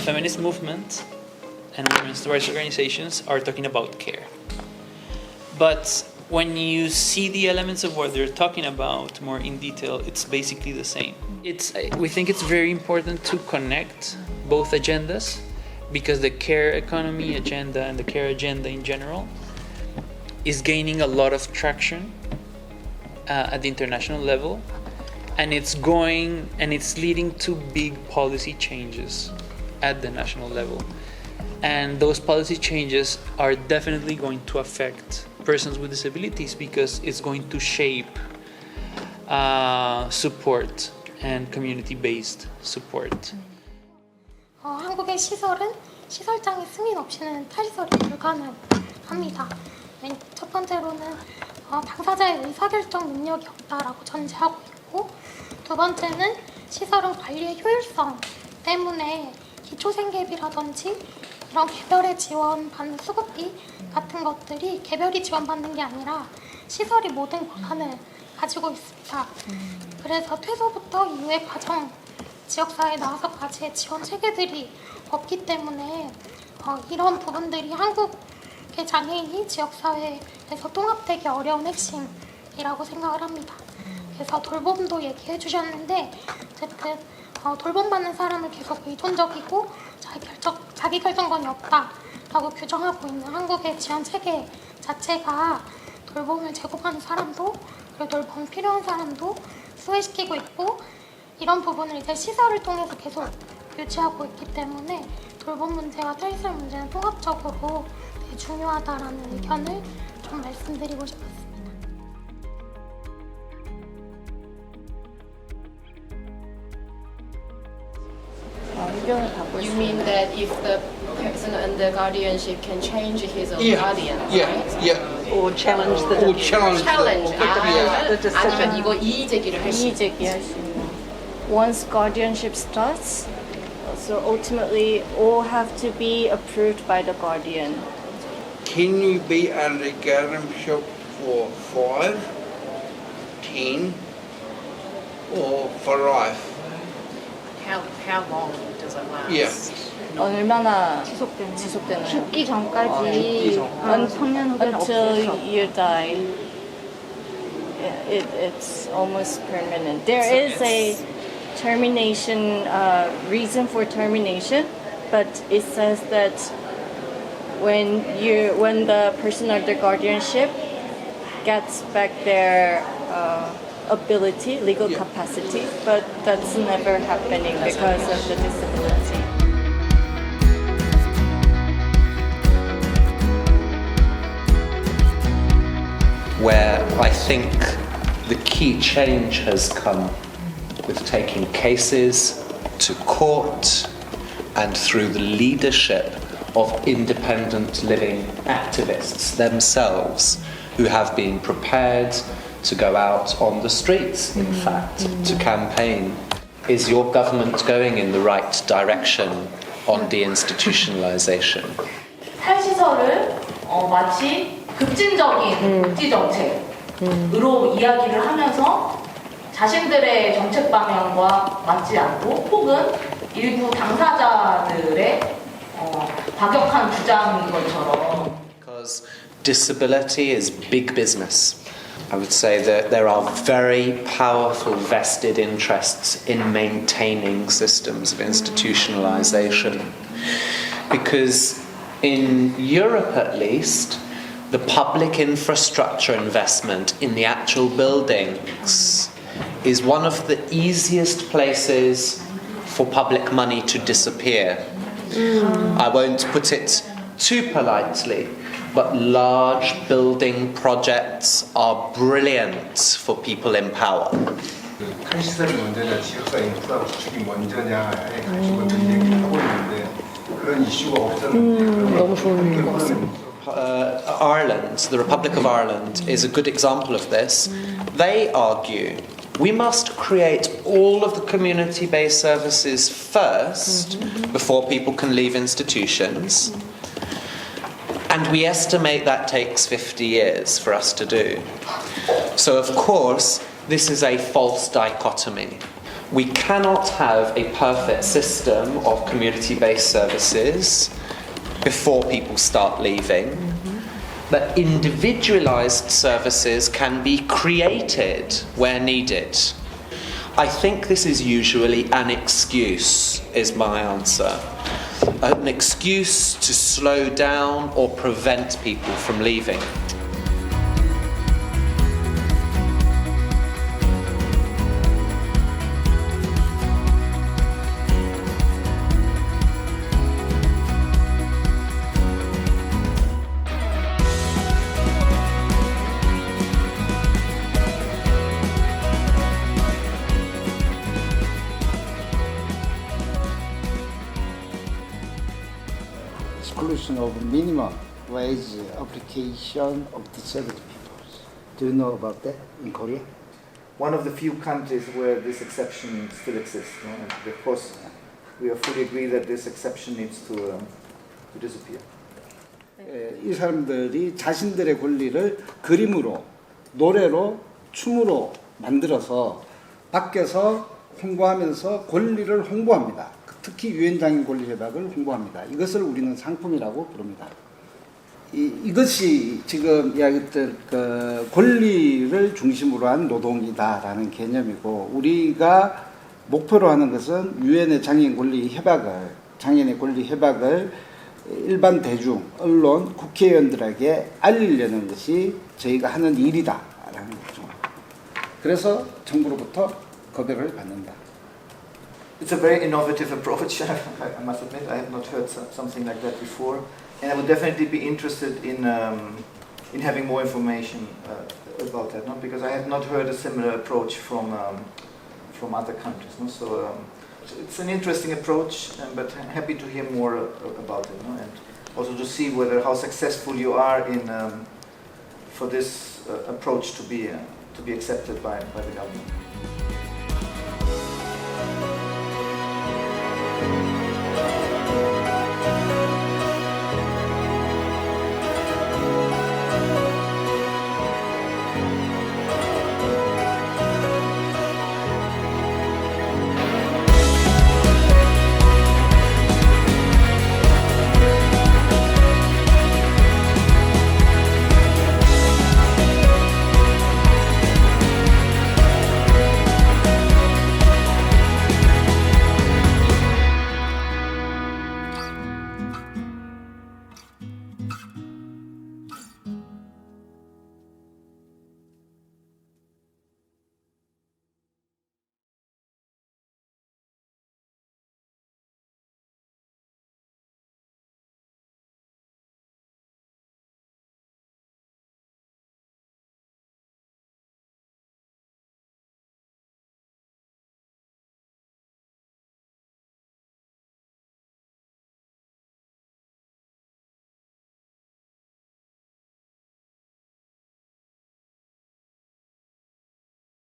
feminist movement and women's rights organizations are talking about care. But when you see the elements of what they're talking about more in detail, it's basically the same. We think it's very important to connect both agendas, because the care economy agenda and the care agenda in general is gaining a lot of traction at the international level, and it's leading to big policy changes at the national level. And those policy changes are definitely going to affect persons with disabilities, because it's going to shape support and community-based support. 한국의 시설은 시설장의 승인 없이는 탈시설이 불가능합니다. 첫 번째로는 당사자의 의사결정 능력이 없다라고 전제하고 있고, 두 번째는 시설은 관리의 효율성 때문에 기초생계비라든지 이런 개별의 지원받는 수급비 같은 것들이 개별이 지원받는 게 아니라 시설이 모든 권한을 가지고 있습니다. 그래서 퇴소부터 이후의 과정, 지역사회에 나와서까지의 지원 체계들이 없기 때문에 이런 부분들이 한국의 장애인이 지역사회에서 통합되기 어려운 핵심이라고 생각을 합니다. 그래서 돌봄도 얘기해 주셨는데, 어쨌든 돌봄받는 사람을 계속 의존적이고 자기 결정권이 없다라고 규정하고 있는 한국의 지원 체계 자체가 돌봄을 제공하는 사람도, 그리고 돌봄 필요한 사람도 수혜시키고 있고, 이런 부분을 이제 시설을 통해서 계속 유지하고 있기 때문에 돌봄 문제와 탈시설 문제는 통합적으로 되게 중요하다라는 의견을 좀 말씀드리고 싶었습니다. You mean that if the person under guardianship can change his own guardian, right? Or challenge the challenge. the decision. 아니면 이거 이의 제기를 할 수 있는. 이의제기할 수 있는. Once guardianship starts, so ultimately all have to be approved by the guardian. Can you be under guardianship for 5, 10, or for life? How long does it last? Yeah. 얼마나 지속되나요? 죽기 전까지 한 청년 후견 Until 없어서. you die. It's almost permanent. There is a termination reason for termination, but it says that when the person under guardianship gets back their ability, legal capacity, but that's never happening because of the disability. Where I think the key change has come with taking cases to court and through the leadership of independent living activists themselves, who have been prepared to go out on the streets, in fact, to campaign. Is your government going in the right direction on deinstitutionalization? 탈시설을 마치 급진적인 복지 정책으로 이야기를 하면서 자신들의 정책 방향과 맞지 않고, 혹은 일부 당사자들의 과격한 주장인 것처럼. Because disability is big business. I would say that there are very powerful vested interests in maintaining systems of institutionalization. Because in Europe at least, the public infrastructure investment in the actual buildings is one of the easiest places for public money to disappear. I won't put it too politely, but large building projects are brilliant for people in power. 탈시설이 먼저냐 지역사회 인프라 구축이 먼저냐에 관심을 굉장히 하고 있는데 그런 이슈가 없었는데 너무 좋은 것 같습니다. Ireland, the Republic of Ireland, is a good example of this. They argue we must create all of the community-based services first before people can leave institutions. And we estimate that takes 50 years for us to do. So of course, this is a false dichotomy. We cannot have a perfect system of community-based services before people start leaving. But individualized services can be created where needed. I think this is usually an excuse, is my answer. An excuse to slow down or prevent people from leaving. Exclusion of minimum wage application of disabled people. Do you know about that in Korea? One of the few countries where this exception still exists. And of course, we are fully agree that this exception needs to disappear. 이 사람들이 자신들의 권리를 그림으로, 노래로, 춤으로 만들어서 밖에서 홍보하면서 권리를 홍보합니다. 특히 유엔장애인권리협약을 홍보합니다. 이것을 우리는 상품이라고 부릅니다. 이것이 지금 이야기했던 그 권리를 중심으로 한 노동이다라는 개념이고, 우리가 목표로 하는 것은 유엔의 장애인의 권리 협약을 일반 대중, 언론, 국회의원들에게 알리려는 것이 저희가 하는 일이다라는 거죠. 그래서 정부로부터 겁액을 받는다. It's a very innovative approach. I must admit, I have not heard something like that before, and I would definitely be interested in having more information about that. No? Because I have not heard a similar approach from other countries. No? So it's an interesting approach, but I'm happy to hear more about it, no? And also to see how successful you are in for this approach to be accepted by the government.